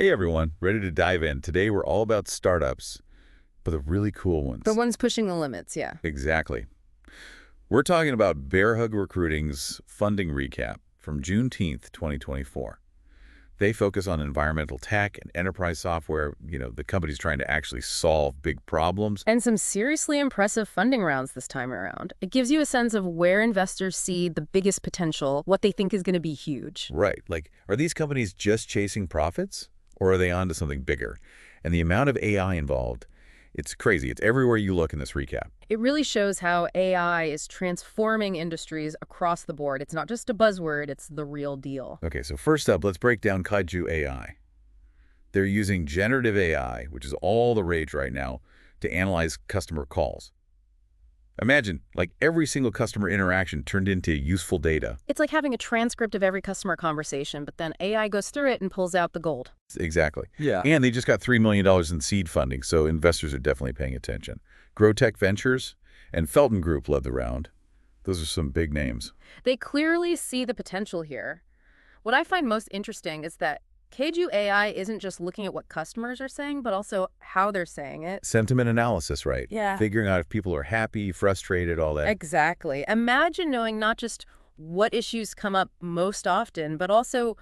Hey everyone, ready to dive in. Today we're all about startups, but the really cool ones. The ones pushing the limits, yeah. Exactly. We're talking about Bearhug Recruiting's funding recap from Juneteenth 2024. They focus on environmental tech and enterprise software. The company's trying to actually solve big problems. And some seriously impressive funding rounds this time around. It gives you a sense of where investors see the biggest potential, what they think is going to be huge. Right. Like, are these companies just chasing profits, or are they onto something bigger? And the amount of AI involved, it's crazy. It's everywhere you look in this recap. It really shows how AI is transforming industries across the board. It's not just a buzzword, it's the real deal. Okay, so first up, let's break down Caju AI. They're using generative AI, which is all the rage right now, to analyze customer calls. Imagine, like, every single customer interaction turned into useful data. It's like having a transcript of every customer conversation, but then AI goes through it and pulls out the gold. Exactly. Yeah. And they just got $3 million in seed funding, so investors are definitely paying attention. Growtech Ventures and Felton Group led the round. Those are some big names. They clearly see the potential here. What I find most interesting is that Caju AI isn't just looking at what customers are saying, but also how they're saying it. Sentiment analysis, right? Yeah. Figuring out if people are happy, frustrated, all that. Exactly. Imagine knowing not just what issues come up most often, but also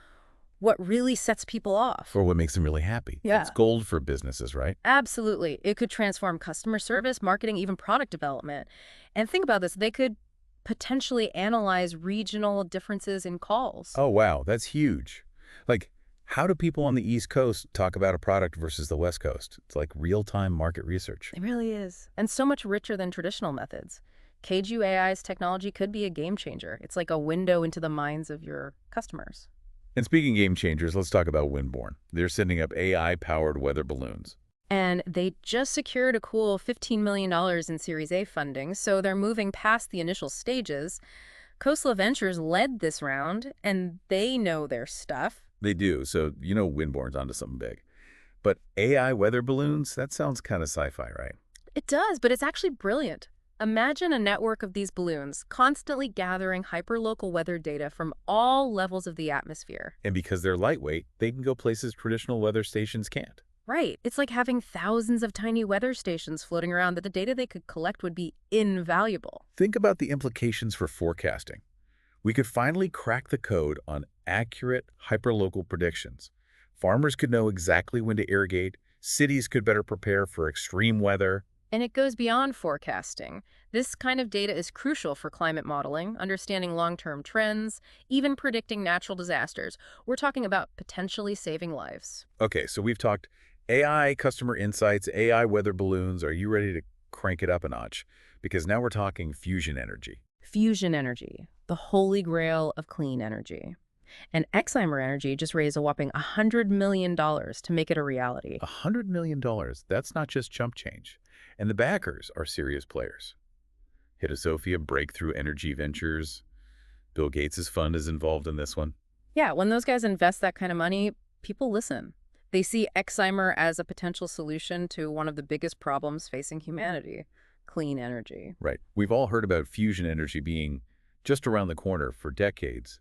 what really sets people off. Or what makes them really happy. Yeah. It's gold for businesses, right? Absolutely. It could transform customer service, marketing, even product development. And think about this. They could potentially analyze regional differences in calls. Oh, wow. That's huge. Like, how do people on the East Coast talk about a product versus the West Coast? It's like real-time market research. It really is. And so much richer than traditional methods. Caju AI's technology could be a game changer. It's like a window into the minds of your customers. And speaking game changers, let's talk about Windborne. They're sending up AI-powered weather balloons. And they just secured a cool $15 million in Series A funding, so they're moving past the initial stages. Khosla Ventures led this round, and they know their stuff. They do, so Windborne's onto something big. But AI weather balloons, that sounds kind of sci-fi, right? It does, but it's actually brilliant. Imagine a network of these balloons constantly gathering hyperlocal weather data from all levels of the atmosphere. And because they're lightweight, they can go places traditional weather stations can't. Right. It's like having thousands of tiny weather stations floating around that the data they could collect would be invaluable. Think about the implications for forecasting. We could finally crack the code on accurate hyperlocal predictions. Farmers could know exactly when to irrigate, cities could better prepare for extreme weather. And it goes beyond forecasting. This kind of data is crucial for climate modeling, understanding long-term trends, even predicting natural disasters. We're talking about potentially saving lives. Okay, so we've talked AI customer insights, AI weather balloons. Are you ready to crank it up a notch? Because now we're talking fusion energy. Fusion energy, the holy grail of clean energy. And Excimer Energy just raised a whopping $100 million to make it a reality. $100 million, that's not just chump change. And the backers are serious players. Sophia Breakthrough Energy Ventures. Bill Gates' fund is involved in this one. Yeah, when those guys invest that kind of money, people listen. They see Excimer as a potential solution to one of the biggest problems facing humanity, clean energy. Right. We've all heard about fusion energy being just around the corner for decades.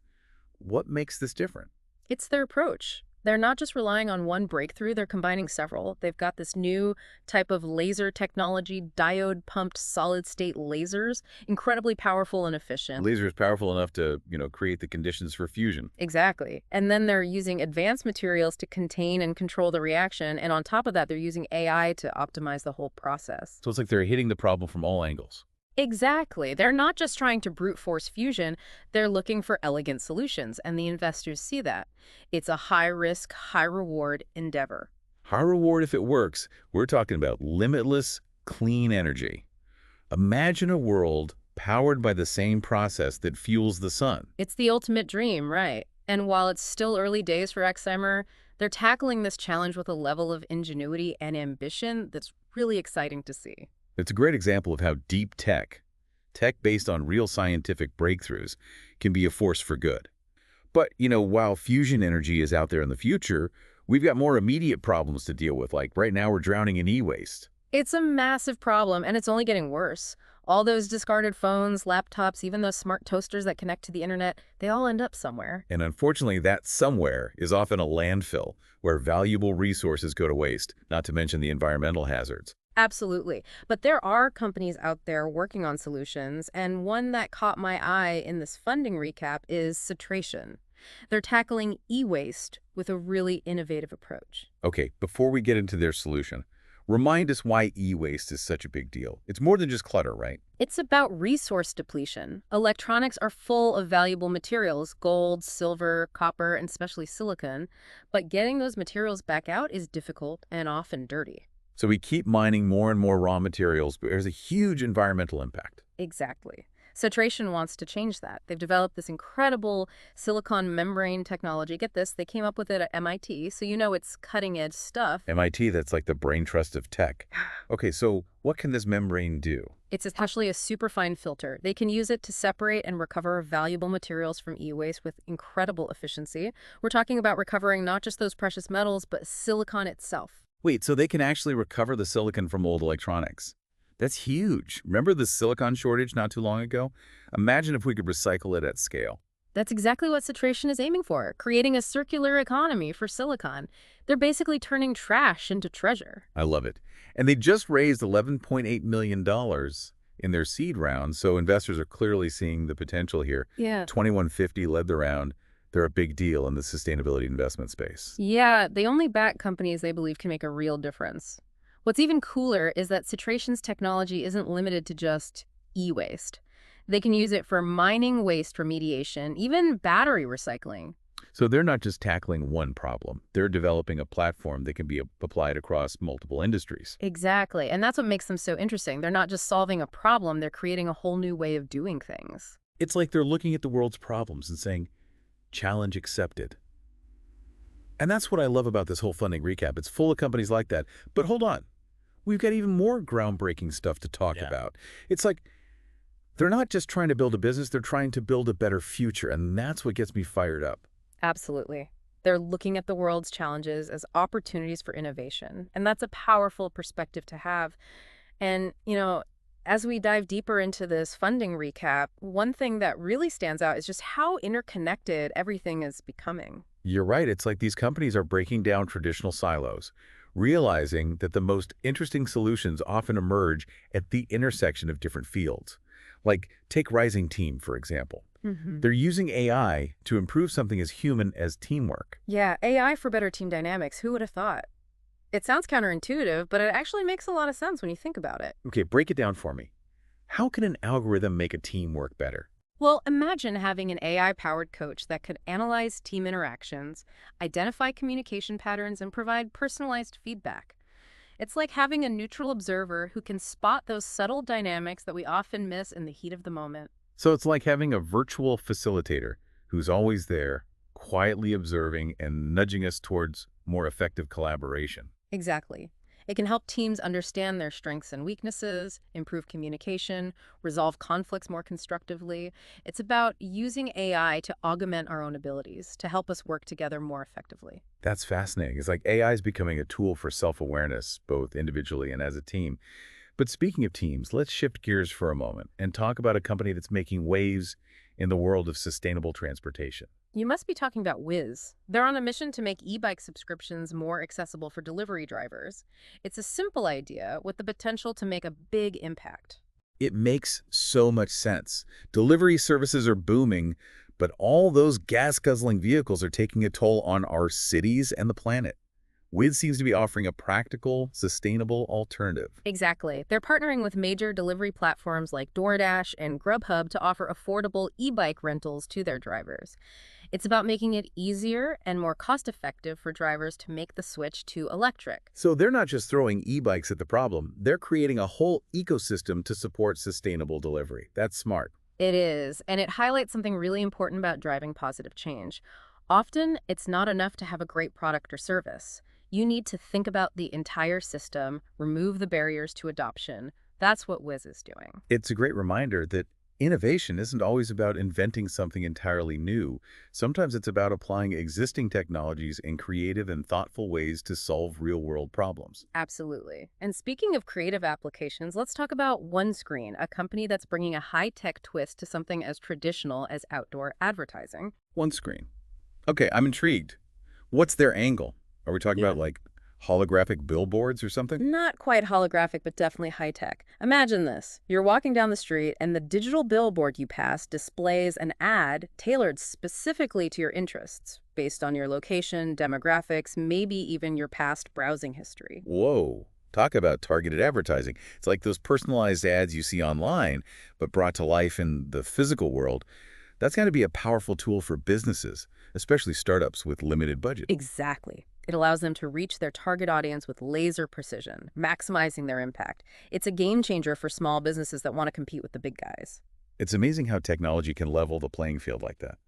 What makes this different? It's their approach. They're not just relying on one breakthrough, they're combining several. They've got this new type of laser technology, diode-pumped solid-state lasers, incredibly powerful and efficient. Laser is powerful enough to, create the conditions for fusion. Exactly. And then they're using advanced materials to contain and control the reaction, and on top of that, they're using AI to optimize the whole process. So it's like they're hitting the problem from all angles. Exactly. They're not just trying to brute force fusion, they're looking for elegant solutions, and the investors see that. It's a high-risk, high-reward endeavor. High reward if it works. We're talking about limitless, clean energy. Imagine a world powered by the same process that fuels the sun. It's the ultimate dream, right? And while it's still early days for Excimer, they're tackling this challenge with a level of ingenuity and ambition that's really exciting to see. It's a great example of how deep tech based on real scientific breakthroughs, can be a force for good. But, while fusion energy is out there in the future, we've got more immediate problems to deal with. Like right now, we're drowning in e-waste. It's a massive problem, and it's only getting worse. All those discarded phones, laptops, even those smart toasters that connect to the internet, they all end up somewhere. And unfortunately, that somewhere is often a landfill where valuable resources go to waste, not to mention the environmental hazards. Absolutely. But there are companies out there working on solutions, and one that caught my eye in this funding recap is Citration. They're tackling e-waste with a really innovative approach. Okay, before we get into their solution, remind us why e-waste is such a big deal. It's more than just clutter, right? It's about resource depletion. Electronics are full of valuable materials, gold, silver, copper, and especially silicon, but getting those materials back out is difficult and often dirty. So we keep mining more and more raw materials, but there's a huge environmental impact. Exactly. Citration wants to change that. They've developed this incredible silicon membrane technology. Get this, they came up with it at MIT, so you know it's cutting edge stuff. MIT, that's like the brain trust of tech. Okay, so what can this membrane do? It's actually a superfine filter. They can use it to separate and recover valuable materials from e-waste with incredible efficiency. We're talking about recovering not just those precious metals, but silicon itself. Wait, so they can actually recover the silicon from old electronics? That's huge. Remember the silicon shortage not too long ago? Imagine if we could recycle it at scale. That's exactly what Citration is aiming for, creating a circular economy for silicon. They're basically turning trash into treasure. I love it. And they just raised $11.8 million in their seed round, so investors are clearly seeing the potential here. Yeah. 2150 led the round. They're a big deal in the sustainability investment space. Yeah, they only back companies they believe can make a real difference. What's even cooler is that Citration's technology isn't limited to just e-waste. They can use it for mining waste remediation, even battery recycling. So they're not just tackling one problem. They're developing a platform that can be applied across multiple industries. Exactly, and that's what makes them so interesting. They're not just solving a problem, they're creating a whole new way of doing things. It's like they're looking at the world's problems and saying, challenge accepted. And that's what I love about this whole funding recap. It's full of companies like that. But hold on. We've got even more groundbreaking stuff to talk about. It's like they're not just trying to build a business, they're trying to build a better future. And that's what gets me fired up. Absolutely. They're looking at the world's challenges as opportunities for innovation, and that's a powerful perspective to have. And, as we dive deeper into this funding recap, one thing that really stands out is just how interconnected everything is becoming. You're right. It's like these companies are breaking down traditional silos, realizing that the most interesting solutions often emerge at the intersection of different fields. Like, take Rising Team, for example. They're using AI to improve something as human as teamwork. Yeah, AI for better team dynamics. Who would have thought? It sounds counterintuitive, but it actually makes a lot of sense when you think about it. Okay, break it down for me. How can an algorithm make a team work better? Well, imagine having an AI-powered coach that could analyze team interactions, identify communication patterns, and provide personalized feedback. It's like having a neutral observer who can spot those subtle dynamics that we often miss in the heat of the moment. So it's like having a virtual facilitator who's always there, quietly observing and nudging us towards more effective collaboration. Exactly. It can help teams understand their strengths and weaknesses, improve communication, resolve conflicts more constructively. It's about using AI to augment our own abilities, to help us work together more effectively. That's fascinating. It's like AI is becoming a tool for self-awareness, both individually and as a team. But speaking of teams, let's shift gears for a moment and talk about a company that's making waves in the world of sustainable transportation. You must be talking about Wiz. They're on a mission to make e-bike subscriptions more accessible for delivery drivers. It's a simple idea with the potential to make a big impact. It makes so much sense. Delivery services are booming, but all those gas-guzzling vehicles are taking a toll on our cities and the planet. Wiz seems to be offering a practical, sustainable alternative. Exactly. They're partnering with major delivery platforms like DoorDash and Grubhub to offer affordable e-bike rentals to their drivers. It's about making it easier and more cost-effective for drivers to make the switch to electric. So they're not just throwing e-bikes at the problem, they're creating a whole ecosystem to support sustainable delivery. That's smart. It is, and it highlights something really important about driving positive change. Often, it's not enough to have a great product or service. You need to think about the entire system, remove the barriers to adoption. That's what Wiz is doing. It's a great reminder that Innovation isn't always about inventing something entirely new. Sometimes it's about applying existing technologies in creative and thoughtful ways to solve real-world problems. Absolutely. And speaking of creative applications, let's talk about OneScreen, a company that's bringing a high-tech twist to something as traditional as outdoor advertising. One screen. Okay, I'm intrigued. What's their angle? Are we talking Yeah. about like holographic billboards or something? Not quite holographic, but definitely high-tech. Imagine this. You're walking down the street, and the digital billboard you pass displays an ad tailored specifically to your interests, based on your location, demographics, maybe even your past browsing history. Whoa. Talk about targeted advertising. It's like those personalized ads you see online, but brought to life in the physical world. That's got to be a powerful tool for businesses, especially startups with limited budget. Exactly. It allows them to reach their target audience with laser precision, maximizing their impact. It's a game changer for small businesses that want to compete with the big guys. It's amazing how technology can level the playing field like that.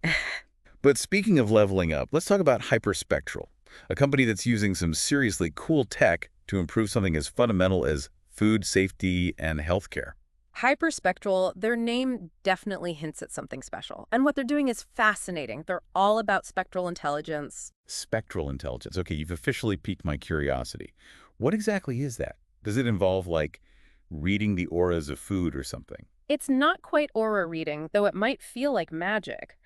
But speaking of leveling up, let's talk about Hyperspectral, a company that's using some seriously cool tech to improve something as fundamental as food safety and healthcare. Hyperspectral, their name definitely hints at something special. And what they're doing is fascinating. They're all about spectral intelligence. Spectral intelligence. Okay, you've officially piqued my curiosity. What exactly is that? Does it involve, like, reading the auras of food or something? It's not quite aura reading, though it might feel like magic.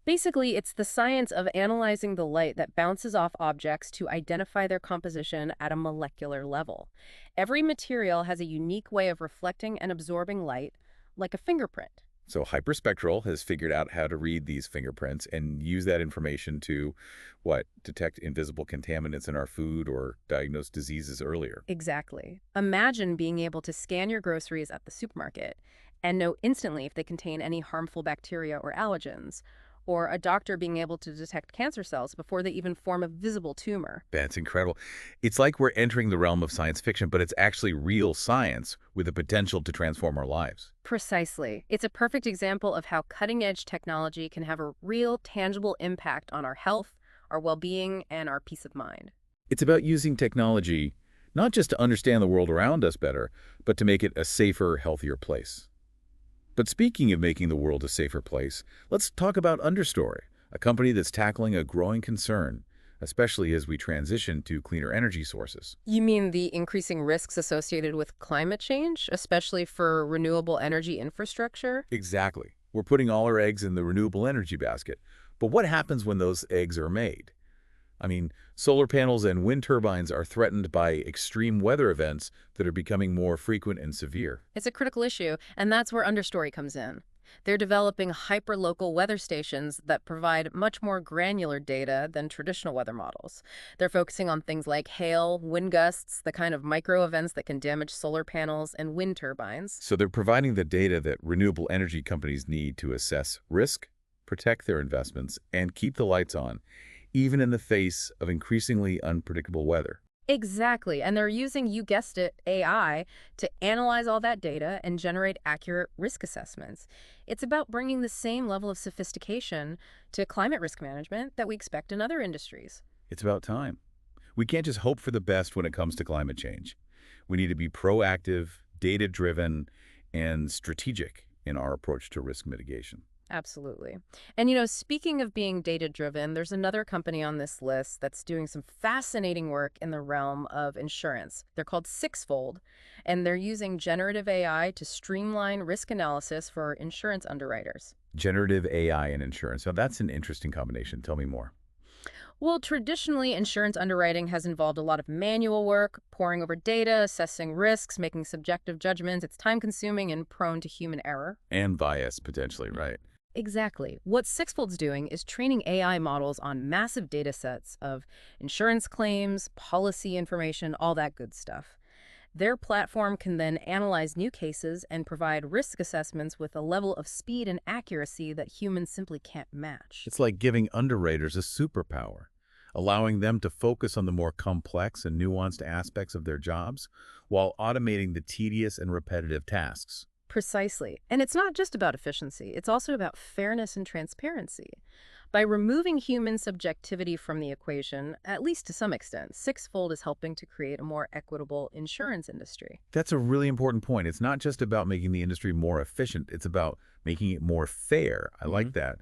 Basically, it's the science of analyzing the light that bounces off objects to identify their composition at a molecular level. Every material has a unique way of reflecting and absorbing light, like a fingerprint. So Hyperspectral has figured out how to read these fingerprints and use that information to, what, detect invisible contaminants in our food or diagnose diseases earlier. Exactly. Imagine being able to scan your groceries at the supermarket and know instantly if they contain any harmful bacteria or allergens, or a doctor being able to detect cancer cells before they even form a visible tumor. That's incredible. It's like we're entering the realm of science fiction, but it's actually real science with the potential to transform our lives. Precisely. It's a perfect example of how cutting-edge technology can have a real, tangible impact on our health, our well-being, and our peace of mind. It's about using technology not just to understand the world around us better, but to make it a safer, healthier place. But speaking of making the world a safer place, let's talk about Understory, a company that's tackling a growing concern, especially as we transition to cleaner energy sources. You mean the increasing risks associated with climate change, especially for renewable energy infrastructure? Exactly. We're putting all our eggs in the renewable energy basket. But what happens when those eggs are made? I mean, solar panels and wind turbines are threatened by extreme weather events that are becoming more frequent and severe. It's a critical issue, and that's where Understory comes in. They're developing hyper-local weather stations that provide much more granular data than traditional weather models. They're focusing on things like hail, wind gusts, the kind of micro events that can damage solar panels and wind turbines. So they're providing the data that renewable energy companies need to assess risk, protect their investments, and keep the lights on, even in the face of increasingly unpredictable weather. Exactly. And they're using, you guessed it, AI to analyze all that data and generate accurate risk assessments. It's about bringing the same level of sophistication to climate risk management that we expect in other industries. It's about time. We can't just hope for the best when it comes to climate change. We need to be proactive, data-driven, and strategic in our approach to risk mitigation. Absolutely. And speaking of being data-driven, there's another company on this list that's doing some fascinating work in the realm of insurance. They're called Sixfold, and they're using generative AI to streamline risk analysis for insurance underwriters. Generative AI and insurance. Now, that's an interesting combination. Tell me more. Well, traditionally, insurance underwriting has involved a lot of manual work, poring over data, assessing risks, making subjective judgments. It's time-consuming and prone to human error. And bias, potentially, right? Exactly. What Sixfold's doing is training AI models on massive data sets of insurance claims, policy information, all that good stuff. Their platform can then analyze new cases and provide risk assessments with a level of speed and accuracy that humans simply can't match. It's like giving underwriters a superpower, allowing them to focus on the more complex and nuanced aspects of their jobs while automating the tedious and repetitive tasks. Precisely. And it's not just about efficiency, it's also about fairness and transparency. By removing human subjectivity from the equation, at least to some extent, Sixfold is helping to create a more equitable insurance industry. That's a really important point. It's not just about making the industry more efficient. It's about making it more fair. I like that.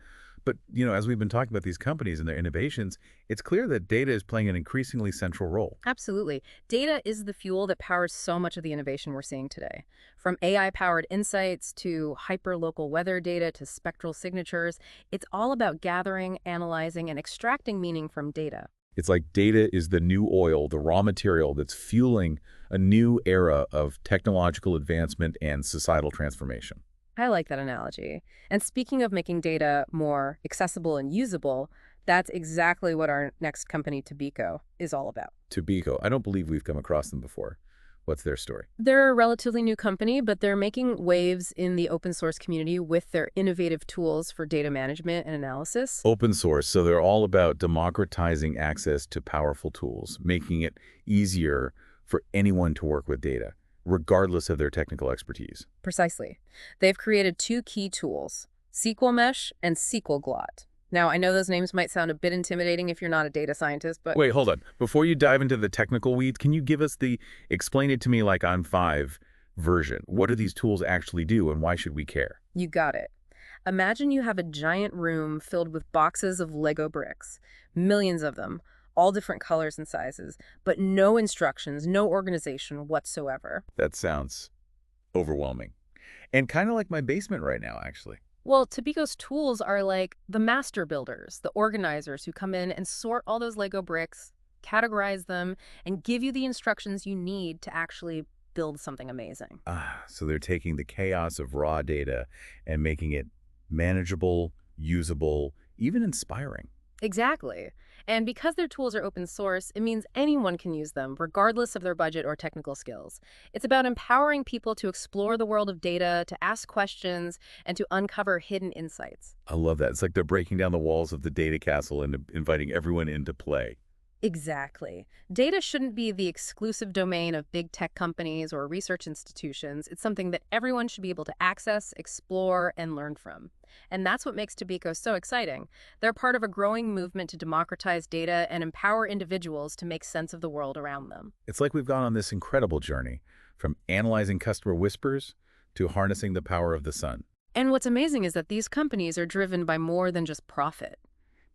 But, as we've been talking about these companies and their innovations, it's clear that data is playing an increasingly central role. Absolutely. Data is the fuel that powers so much of the innovation we're seeing today. From AI-powered insights to hyper-local weather data to spectral signatures, it's all about gathering, analyzing, and extracting meaning from data. It's like data is the new oil, the raw material that's fueling a new era of technological advancement and societal transformation. I like that analogy. And speaking of making data more accessible and usable, that's exactly what our next company, Tobico, is all about. Tubico, I don't believe we've come across them before. What's their story? They're a relatively new company, but they're making waves in the open source community with their innovative tools for data management and analysis. Open source, so they're all about democratizing access to powerful tools, making it easier for anyone to work with data, regardless of their technical expertise. Precisely. They've created two key tools, SQL Mesh and SQL Glot. Now, I know those names might sound a bit intimidating if you're not a data scientist, but Wait, hold on. Before you dive into the technical weeds, can you give us explain it to me like on 5 version? What do these tools actually do and why should we care? you got it. Imagine you have a giant room filled with boxes of Lego bricks, millions of them, all different colors and sizes, but no instructions, no organization whatsoever. That sounds overwhelming. And kind of like my basement right now, actually. Well, Tobico's tools are like the master builders, the organizers who come in and sort all those Lego bricks, categorize them, and give you the instructions you need to actually build something amazing. So they're taking the chaos of raw data and making it manageable, usable, even inspiring. Exactly. And because their tools are open source, it means anyone can use them, regardless of their budget or technical skills. It's about empowering people to explore the world of data, to ask questions, and to uncover hidden insights. I love that. It's like they're breaking down the walls of the data castle and inviting everyone into play. Exactly. Data shouldn't be the exclusive domain of big tech companies or research institutions. It's something that everyone should be able to access, explore, and learn from. And that's what makes Tobico so exciting. They're part of a growing movement to democratize data and empower individuals to make sense of the world around them. It's like we've gone on this incredible journey from analyzing customer whispers to harnessing the power of the sun. And what's amazing is that these companies are driven by more than just profit.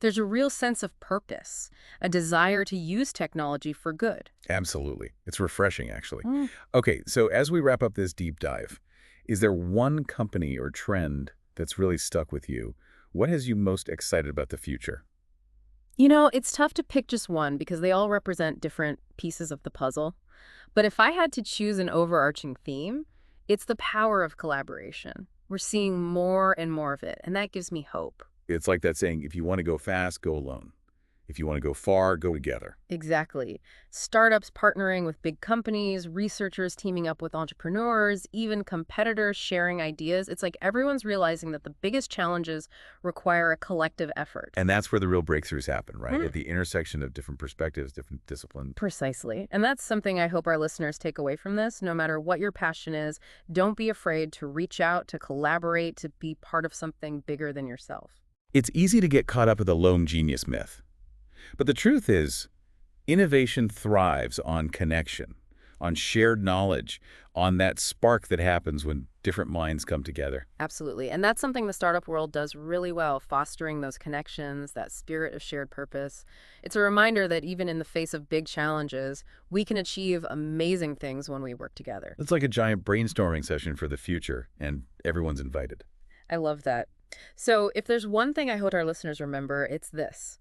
There's a real sense of purpose, a desire to use technology for good. Absolutely. It's refreshing, actually. Mm. Okay, so as we wrap up this deep dive, is there one company or trend that's really stuck with you? What has you most excited about the future? You know, it's tough to pick just one because they all represent different pieces of the puzzle. But if I had to choose an overarching theme, it's the power of collaboration. We're seeing more and more of it, and that gives me hope. It's like that saying, if you want to go fast, go alone. If you want to go far, go together. Exactly. Startups partnering with big companies, researchers teaming up with entrepreneurs, even competitors sharing ideas. It's like everyone's realizing that the biggest challenges require a collective effort. And that's where the real breakthroughs happen, right? Mm. At the intersection of different perspectives, different disciplines. Precisely. And that's something I hope our listeners take away from this. No matter what your passion is, don't be afraid to reach out, to collaborate, to be part of something bigger than yourself. It's easy to get caught up with the lone genius myth. But the truth is, innovation thrives on connection, on shared knowledge, on that spark that happens when different minds come together. Absolutely. And that's something the startup world does really well, fostering those connections, that spirit of shared purpose. It's a reminder that even in the face of big challenges, we can achieve amazing things when we work together. It's like a giant brainstorming session for the future, and everyone's invited. I love that. So if there's one thing I hope our listeners remember, it's this.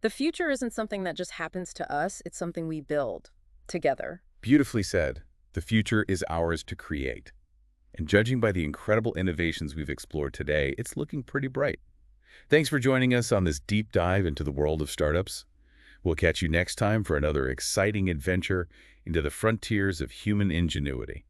The future isn't something that just happens to us, it's something we build together. Beautifully said. The future is ours to create. And judging by the incredible innovations we've explored today, it's looking pretty bright. Thanks for joining us on this deep dive into the world of startups. We'll catch you next time for another exciting adventure into the frontiers of human ingenuity.